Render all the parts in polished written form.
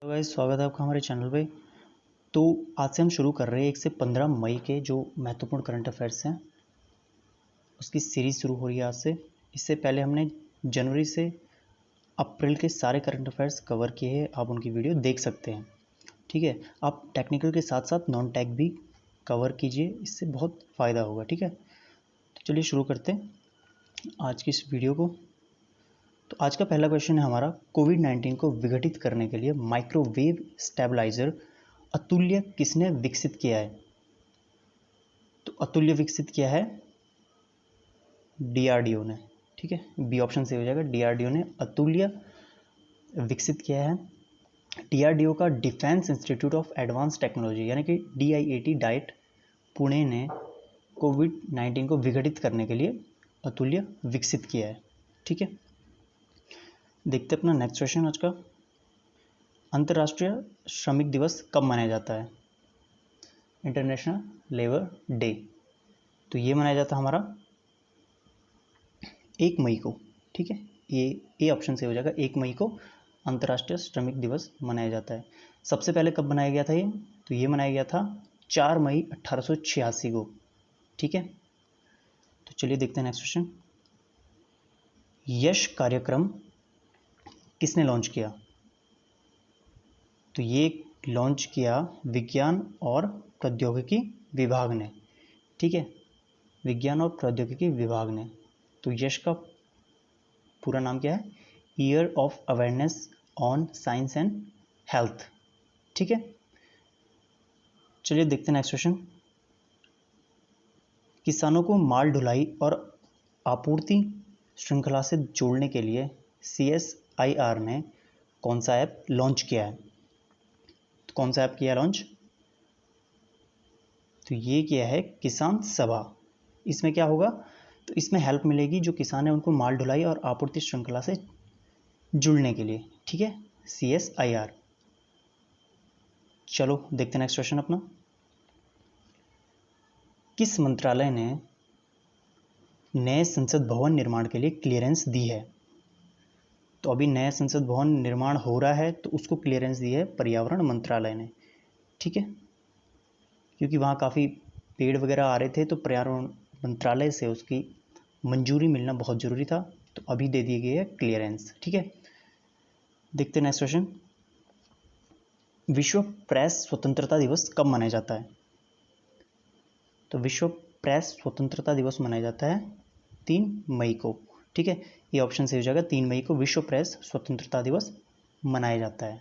Hello guys, स्वागत है आपका हमारे चैनल पे। तो आज से हम शुरू कर रहे हैं 1 से 15 मई के जो महत्वपूर्ण करंट अफेयर्स हैं उसकी सीरीज़ शुरू हो रही है आज से। इससे पहले हमने जनवरी से अप्रैल के सारे करंट अफेयर्स कवर किए हैं, आप उनकी वीडियो देख सकते हैं। ठीक है, आप टेक्निकल के साथ साथ नॉन टेक भी कवर कीजिए, इससे बहुत फ़ायदा होगा। ठीक है, तो चलिए शुरू करते हैं आज की इस वीडियो को। तो आज का पहला क्वेश्चन है हमारा, कोविड-19 को विघटित करने के लिए माइक्रोवेव स्टेबलाइजर अतुल्य किसने विकसित किया है? तो अतुल्य विकसित किया है डीआरडीओ ने। ठीक है, बी ऑप्शन से हो जाएगा, डीआरडीओ ने अतुल्य विकसित किया है। डीआरडीओ का defence institute of advance technology यानी कि डीआईएटी डाइट पुणे ने कोविड-19 को विघटित करने के लिए अतुल्य विकसित किया है। ठीक है, देखते हैं अपना नेक्स्ट क्वेश्चन आज का। अंतर्राष्ट्रीय श्रमिक दिवस कब मनाया जाता है? International labour day. तो ये मनाया जाता है हमारा 1 मई को। ठीक है, ये ए ऑप्शन से हो जाएगा, 1 मई को अंतर्राष्ट्रीय श्रमिक दिवस मनाया जाता है। सबसे पहले कब मनाया गया था ये? तो ये मनाया गया था 4 मई 1886 को। ठीक है, तो चलिए देखते हैं नेक्स्ट क्वेश्चन। यश कार्यक्रम किसने लॉन्च किया? तो ये लॉन्च किया विज्ञान और प्रौद्योगिकी विभाग ने। ठीक है, विज्ञान और प्रौद्योगिकी विभाग ने। तो यश का पूरा नाम क्या है? Year of awareness on science and health. ठीक है, चलिए देखते हैं नेक्स्ट क्वेश्चन। किसानों को माल ढुलाई और आपूर्ति श्रृंखला से जोड़ने के लिए CSIR ने कौन सा ऐप लॉन्च किया है? तो कौन सा ऐप किया लॉन्च? तो ये किया है किसान सभा। इसमें क्या होगा? तो इसमें हेल्प मिलेगी जो किसान है उनको माल ढुलाई और आपूर्ति श्रृंखला से जुड़ने के लिए। ठीक है, CSIR। चलो देखते हैं नेक्स्ट क्वेश्चन अपना। किस मंत्रालय ने नए संसद भवन निर्माण के लिए क्लियरेंस दी है? तो अभी नया संसद भवन निर्माण हो रहा है तो उसको क्लियरेंस दी है पर्यावरण मंत्रालय ने। ठीक है, क्योंकि वहाँ काफ़ी पेड़ वगैरह आ रहे थे तो पर्यावरण मंत्रालय से उसकी मंजूरी मिलना बहुत ज़रूरी था, तो अभी दे दी गई है क्लियरेंस। ठीक है, देखते हैं नेक्स्ट क्वेश्चन। विश्व प्रेस स्वतंत्रता दिवस कब मनाया जाता है? तो विश्व प्रेस स्वतंत्रता दिवस मनाया जाता है 3 मई को। ठीक है, ये ऑप्शन से हो जाएगा, 3 मई को विश्व प्रेस स्वतंत्रता दिवस मनाया जाता है।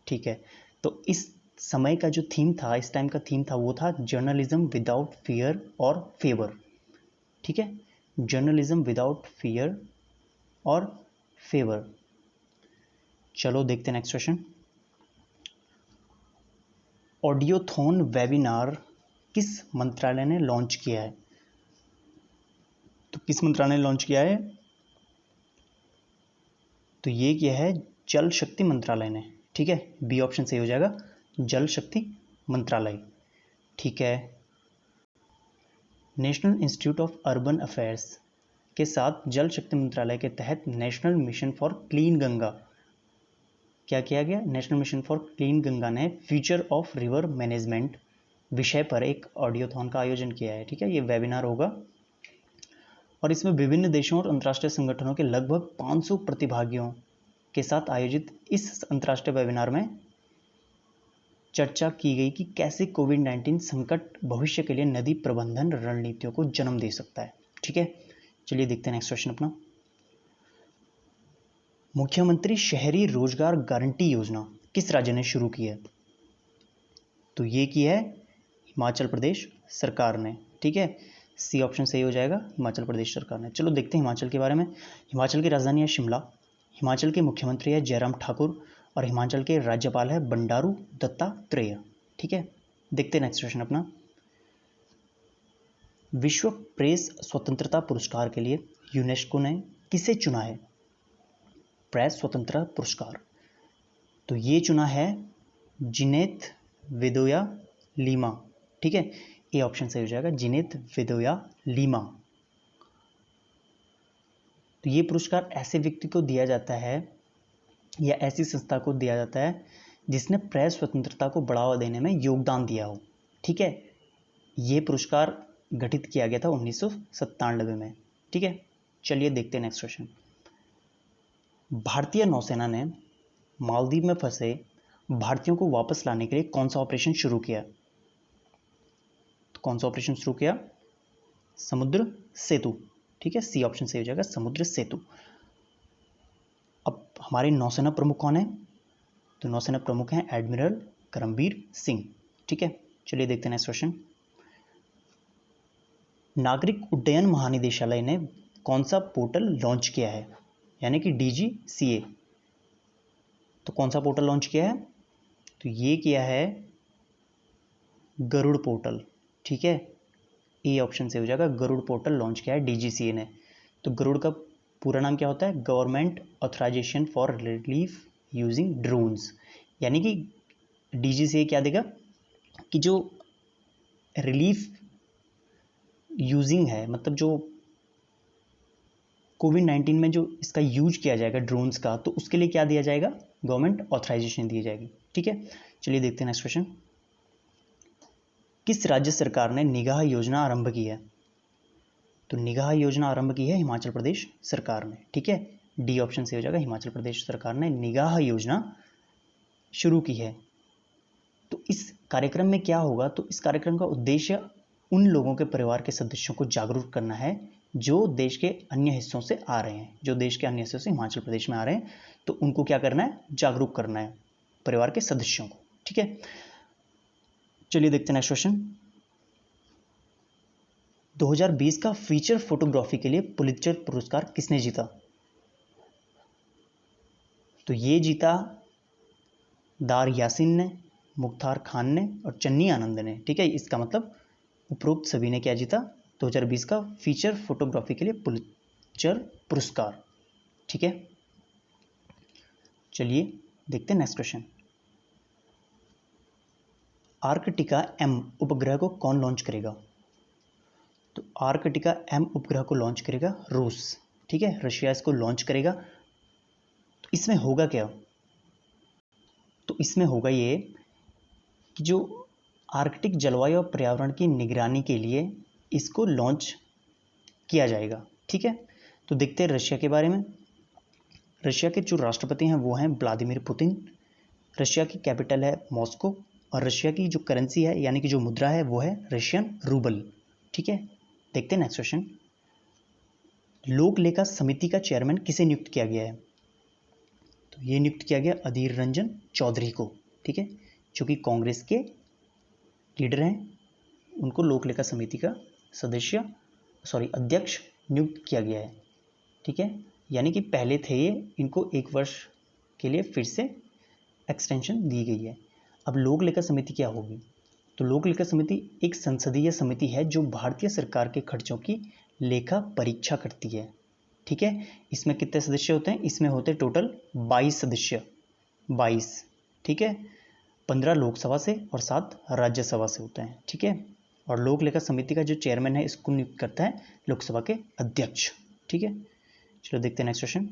ठीक है, तो इस समय का जो थीम था, इस टाइम का थीम था, वो था जर्नलिज्म विदाउट फियर और फेवर। ठीक है, जर्नलिज्म विदाउट फियर और फेवर। चलो देखते हैं नेक्स्ट क्वेश्चन। ऑडियोथॉन वेबिनार किस मंत्रालय ने लॉन्च किया है? तो किस मंत्रालय ने लॉन्च किया है? तो ये किया है जल शक्ति मंत्रालय ने। ठीक है, बी ऑप्शन सही हो जाएगा, जल शक्ति मंत्रालय। ठीक है, national institute of urban affairs के साथ जल शक्ति मंत्रालय के तहत national mission for clean Ganga क्या किया गया? National mission for clean Ganga ने फ्यूचर ऑफ रिवर मैनेजमेंट विषय पर एक ऑडियोथॉन का आयोजन किया है। ठीक है, ये वेबिनार होगा और इसमें विभिन्न देशों और अंतर्राष्ट्रीय संगठनों के लगभग 500 प्रतिभागियों के साथ आयोजित इस अंतर्राष्ट्रीय वेबिनार में चर्चा की गई कि कैसे कोविड-19 संकट भविष्य के लिए नदी प्रबंधन रणनीतियों को जन्म दे सकता है। ठीक है, चलिए देखते हैं नेक्स्ट क्वेश्चन अपना। मुख्यमंत्री शहरी रोजगार गारंटी योजना किस राज्य ने शुरू की है? तो ये की है हिमाचल प्रदेश सरकार ने। ठीक है, सी ऑप्शन सही हो जाएगा, हिमाचल प्रदेश सरकार ने। चलो देखते हैं हिमाचल के बारे में। हिमाचल की राजधानी है शिमला, हिमाचल के मुख्यमंत्री है जयराम ठाकुर और हिमाचल के राज्यपाल है बंडारू दत्तात्रेय। ठीक है, देखते हैं नेक्स्ट क्वेश्चन अपना। विश्व प्रेस स्वतंत्रता पुरस्कार के लिए यूनेस्को ने किसे चुना है? प्रेस स्वतंत्रता पुरस्कार, तो ये चुना है जिनेत विदोया लीमा। ठीक है, ए ऑप्शन सही हो जाएगा, जिनेत विदोया लीमा। तो ये पुरस्कार ऐसे व्यक्ति को दिया जाता है या ऐसी संस्था को दिया जाता है जिसने प्रेस स्वतंत्रता को बढ़ावा देने में योगदान दिया हो। ठीक है, ये पुरस्कार गठित किया गया था 1997 में। ठीक है, चलिए देखते हैं नेक्स्ट क्वेश्चन। भारतीय नौसेना ने मालदीव में फंसे भारतीयों को वापस लाने के लिए कौन सा ऑपरेशन शुरू किया? तो कौन सा ऑपरेशन शुरू किया? समुद्र सेतु। ठीक है, सी ऑप्शन सही हो जाएगा, समुद्र सेतु। अब हमारे नौसेना प्रमुख कौन है? तो नौसेना प्रमुख हैं एडमिरल करमबीर सिंह। ठीक है, चलिए देखते हैं नेक्स्ट क्वेश्चन। नागरिक उड्डयन महानिदेशालय ने कौन सा पोर्टल लॉन्च किया है, यानी कि DGCA। तो कौन सा पोर्टल लॉन्च किया है? तो ये किया है गरुड़ पोर्टल। ठीक है, ए ऑप्शन से हो जाएगा, गरुड़ पोर्टल लॉन्च किया है DGCA ने। तो गरुड़ का पूरा नाम क्या होता है? Government authorization for relief using drones. यानी कि DGCA क्या देगा कि जो रिलीफ यूजिंग है, मतलब जो कोविड-19 में जो इसका यूज किया जाएगा ड्रोन्स का, तो उसके लिए क्या दिया जाएगा? गवर्नमेंट ऑथराइजेशन दी जाएगी। ठीक है, चलिए देखते हैं नेक्स्ट क्वेश्चन। किस राज्य सरकार ने निगाह योजना आरंभ की है? तो निगाह योजना आरंभ की है हिमाचल प्रदेश सरकार ने। ठीक है, डी ऑप्शन से हो जाएगा, हिमाचल प्रदेश सरकार ने निगाह योजना शुरू की है। तो इस कार्यक्रम में क्या होगा? तो इस कार्यक्रम का उद्देश्य उन लोगों के परिवार के सदस्यों को जागरूक करना है जो देश के अन्य हिस्सों से आ रहे हैं, जो देश के अन्य हिस्सों से हिमाचल प्रदेश में आ रहे हैं, तो उनको क्या करना है? जागरूक करना है परिवार के सदस्यों को। ठीक है, चलिए देखते हैं नेक्स्ट क्वेश्चन। 2020 का फीचर फोटोग्राफी के लिए पुलित्जर पुरस्कार किसने जीता? तो ये जीता दार यासिन ने, मुख्तार खान ने और चन्नी आनंद ने। ठीक है, इसका मतलब उपरोक्त सभी ने क्या जीता? 2020 का फीचर फोटोग्राफी के लिए पुलित्जर पुरस्कार। ठीक है, चलिए देखते हैं नेक्स्ट क्वेश्चन। आर्कटिका M उपग्रह को कौन लॉन्च करेगा? तो आर्कटिका M उपग्रह को लॉन्च करेगा रूस। ठीक है, रशिया इसको लॉन्च करेगा। तो इसमें होगा क्या? तो इसमें होगा ये कि जो आर्कटिक जलवायु और पर्यावरण की निगरानी के लिए इसको लॉन्च किया जाएगा। ठीक है, तो देखते हैं रशिया के बारे में। रशिया के जो राष्ट्रपति हैं वो हैं व्लादिमीर पुतिन। रशिया की कैपिटल है मॉस्को और रशिया की जो करेंसी है, यानी कि जो मुद्रा है, वो है रशियन रूबल। ठीक है, देखते हैं नेक्स्ट क्वेश्चन। लोक लेखा समिति का चेयरमैन किसे नियुक्त किया गया है? तो ये नियुक्त किया गया अधीर रंजन चौधरी को। ठीक है, जो कि कांग्रेस के लीडर हैं, उनको लोक लेखा समिति का अध्यक्ष नियुक्त किया गया है। ठीक है, यानी कि पहले थे ये, इनको 1 वर्ष के लिए फिर से एक्सटेंशन दी गई है। अब लोक लेखा समिति क्या होगी? तो लोक लेखा समिति एक संसदीय समिति है जो भारतीय सरकार के खर्चों की लेखा परीक्षा करती है। ठीक है, इसमें कितने सदस्य होते हैं? इसमें होते हैं टोटल 22 सदस्य, 22। ठीक है, 15 लोकसभा से और 7 राज्यसभा से होते हैं। ठीक है, और लोक लेखा समिति का जो चेयरमैन है इसको नियुक्त करता है लोकसभा के अध्यक्ष। ठीक है, चलो देखते हैं नेक्स्ट क्वेश्चन।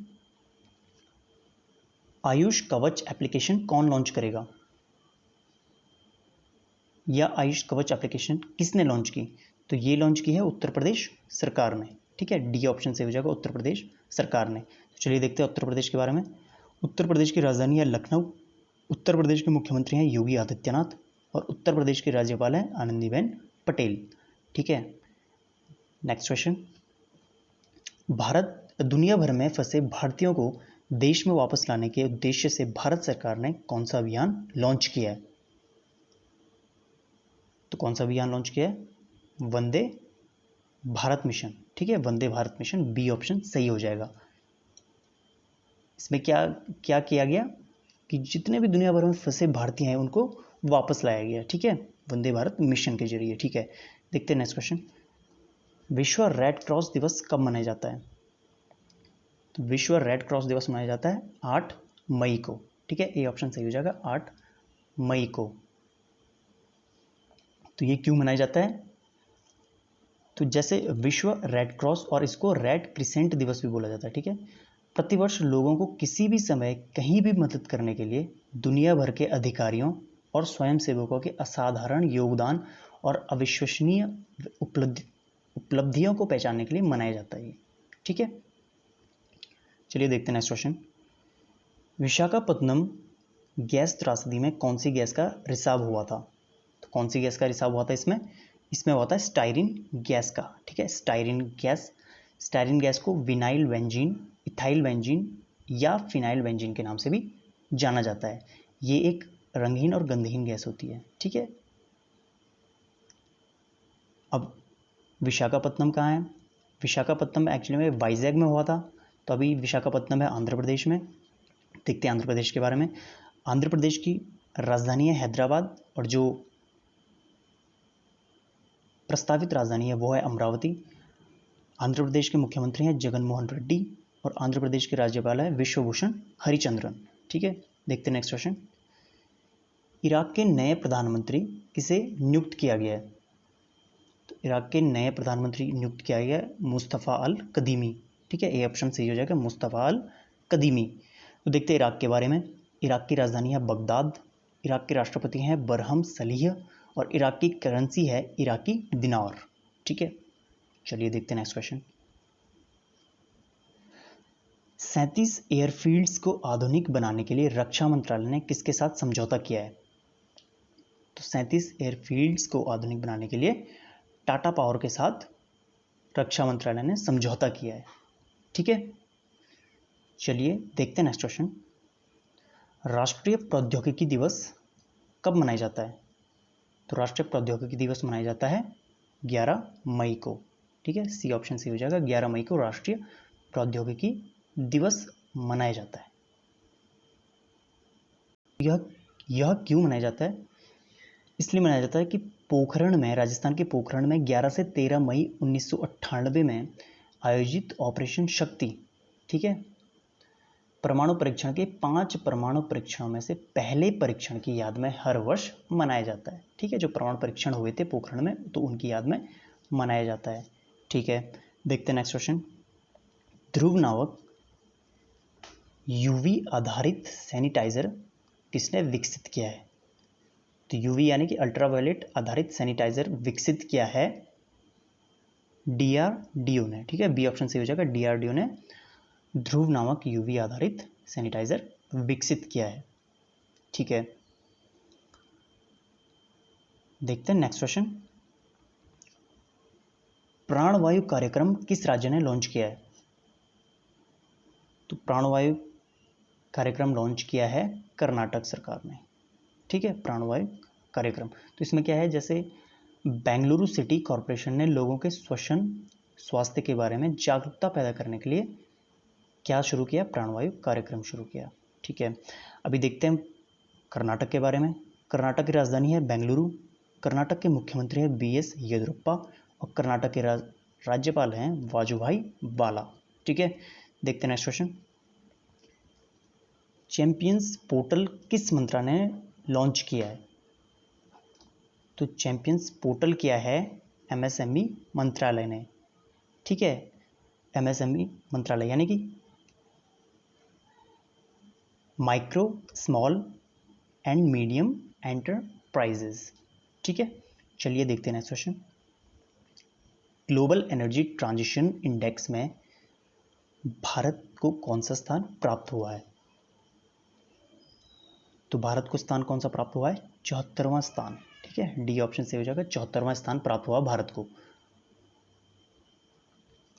आयुष कवच एप्लीकेशन कौन लॉन्च करेगा? या आयुष कवच एप्लीकेशन किसने लॉन्च की? तो ये लॉन्च की है उत्तर प्रदेश सरकार ने। ठीक है, डी ऑप्शन से हो जाएगा, उत्तर प्रदेश सरकार ने। तो चलिए देखते हैं उत्तर प्रदेश के बारे में। उत्तर प्रदेश की राजधानी है लखनऊ। उत्तर प्रदेश के मुख्यमंत्री हैं योगी आदित्यनाथ और उत्तर प्रदेश की राज्यपाल हैं आनंदीबेन पटेल। ठीक है, नेक्स्ट क्वेश्चन। दुनिया भर में फंसे भारतीयों को देश में वापस लाने के उद्देश्य से भारत सरकार ने कौन सा अभियान लॉन्च किया है? तो कौन सा अभियान लॉन्च किया है? वंदे भारत मिशन। ठीक है, Vande Bharat mission, B option सही हो जाएगा। इसमें क्या क्या किया गया कि जितने भी दुनिया भर में फंसे भारतीय हैं उनको वापस लाया गया। ठीक है, वंदे भारत मिशन के जरिए। ठीक है, देखते हैं नेक्स्ट क्वेश्चन। विश्व रेड क्रॉस दिवस कब मनाया जाता है? तो विश्व रेड क्रॉस दिवस मनाया जाता है 8 मई को। ठीक है, ए ऑप्शन सही हो जाएगा, 8 मई को। तो ये क्यों मनाया जाता है? तो जैसे विश्व रेड क्रॉस और इसको रेड क्रिसेंट दिवस भी बोला जाता है। ठीक है, प्रतिवर्ष लोगों को किसी भी समय कहीं भी मदद करने के लिए दुनिया भर के अधिकारियों और स्वयंसेवकों के असाधारण योगदान और अविश्वसनीय उपलब्धियों को पहचानने के लिए मनाया जाता है। ठीक है, चलिए देखते हैं नेक्स्ट क्वेश्चन। विशाखापत्तनम गैस त्रासदी में कौन सी गैस का रिसाव हुआ था? तो कौन सी गैस का रिसाव हुआ था इसमें हुआ था स्टाइरिन गैस का। ठीक है, स्टाइरिन गैस को विनाइल बेंजीन, इथाइल बेंजीन या फिनाइल बेंजीन के नाम से भी जाना जाता है। ये एक रंगहीन और गंधहीन गैस होती है। ठीक है, अब विशाखापत्तनम कहाँ है? विशाखापत्तनम एक्चुअली में वाइजैग में हुआ था, तो अभी विशाखापत्तनम है आंध्र प्रदेश में। देखते हैं आंध्र प्रदेश के बारे में। आंध्र प्रदेश की राजधानी है हैदराबाद और जो प्रस्तावित राजधानी है वो है अमरावती। आंध्र प्रदेश के मुख्यमंत्री हैं जगन मोहन रेड्डी और आंध्र प्रदेश के राज्यपाल है विश्वभूषण हरिचंद्रन। ठीक है, देखते हैं नेक्स्ट क्वेश्चन। इराक के नए प्रधानमंत्री किसे नियुक्त किया गया है? तो इराक के नए प्रधानमंत्री नियुक्त किया गया है मुस्तफ़ा अल कदीमी। ठीक है, ए ऑप्शन सही हो जाएगा, मुस्तफ़ा अल कदीमी। तो देखते हैं इराक के बारे में। इराक की राजधानी है बगदाद। इराक के राष्ट्रपति हैं बरहम सलीह और इराक की करेंसी है इराकी दिनार। ठीक है, चलिए देखते हैं नेक्स्ट क्वेश्चन। 37 एयरफील्ड्स को आधुनिक बनाने के लिए रक्षा मंत्रालय ने किसके साथ समझौता किया है? तो 37 एयरफील्ड्स को आधुनिक बनाने के लिए टाटा पावर के साथ रक्षा मंत्रालय ने समझौता किया है। ठीक है, चलिए देखते हैं नेक्स्ट क्वेश्चन। राष्ट्रीय प्रौद्योगिकी दिवस कब मनाया जाता है? तो राष्ट्रीय प्रौद्योगिकी दिवस मनाया जाता है 11 मई को। ठीक है, सी ऑप्शन सी हो जाएगा, 11 मई को राष्ट्रीय प्रौद्योगिकी दिवस मनाया जाता है। यह क्यों मनाया जाता है? इसलिए मनाया जाता है कि पोखरण में, राजस्थान के पोखरण में 11 से 13 मई 1998 में आयोजित ऑपरेशन शक्ति, ठीक है, परमाणु परीक्षण के 5 परमाणु परीक्षणों में से पहले परीक्षण की याद में हर वर्ष मनाया जाता है। ठीक है, जो परमाणु परीक्षण हुए थे पोखरण में, तो उनकी याद में मनाया जाता है। ठीक है, देखते हैं नेक्स्ट क्वेश्चन। ध्रुव नामक यूवी आधारित सैनिटाइजर किसने विकसित किया है? तो यूवी यानी कि अल्ट्रावायलेट आधारित सैनिटाइजर विकसित किया है डीआरडीओ ने। ठीक है, बी ऑप्शन से हो जाएगा, डीआरडीओ ने ध्रुव नामक यूवी आधारित सैनिटाइजर विकसित किया है। ठीक है, देखते हैं नेक्स्ट क्वेश्चन। प्राणवायु कार्यक्रम किस राज्य ने लॉन्च किया है? तो प्राणवायु कार्यक्रम लॉन्च किया है कर्नाटक सरकार ने। ठीक है, प्राणवायु कार्यक्रम, तो इसमें क्या है, जैसे बेंगलुरु सिटी कॉरपोरेशन ने लोगों के श्वसन स्वास्थ्य के बारे में जागरूकता पैदा करने के लिए क्या शुरू किया? प्राणवायु कार्यक्रम शुरू किया। ठीक है, अभी देखते हैं कर्नाटक के बारे में। कर्नाटक की राजधानी है बेंगलुरु। कर्नाटक के मुख्यमंत्री हैं बीएस येदियुरप्पा और कर्नाटक के राज्यपाल हैं वाजुभाई वाला। ठीक है, देखते हैं नेक्स्ट क्वेश्चन। चैंपियंस पोर्टल किस मंत्रालय ने लॉन्च किया है? तो चैंपियंस पोर्टल किया है एमएसएमई मंत्रालय ने। ठीक है, एमएसएमई मंत्रालय यानी कि micro small and medium enterprises. ठीक है, चलिए देखते हैं next question. Global energy transition index में भारत को कौन सा स्थान प्राप्त हुआ है? तो भारत को स्थान कौन सा प्राप्त हुआ है? 74वां स्थान। ठीक है, डी ऑप्शन से हो जाएगा, 74वां स्थान प्राप्त हुआ भारत को।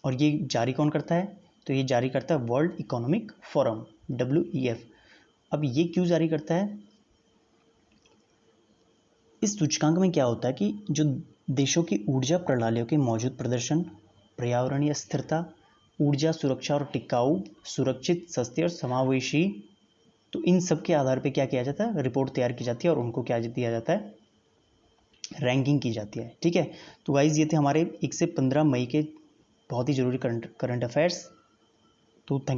और ये जारी कौन करता है? तो ये जारी करता है वर्ल्ड इकोनॉमिक फोरम, WEF। अब ये क्यों जारी करता है? इस सूचकांक में क्या होता है कि जो देशों की ऊर्जा प्रणालियों के मौजूद प्रदर्शन, पर्यावरणीय स्थिरता, ऊर्जा सुरक्षा और टिकाऊ, सुरक्षित, सस्ती और समावेशी, तो इन सब के आधार पे क्या किया जाता है? रिपोर्ट तैयार की जाती है और उनको क्या दिया जाता है? रैंकिंग की जाती है। ठीक है, तो गाइज ये थे हमारे 1 से 15 मई के बहुत ही जरूरी करंट अफेयर्स। तो थैंक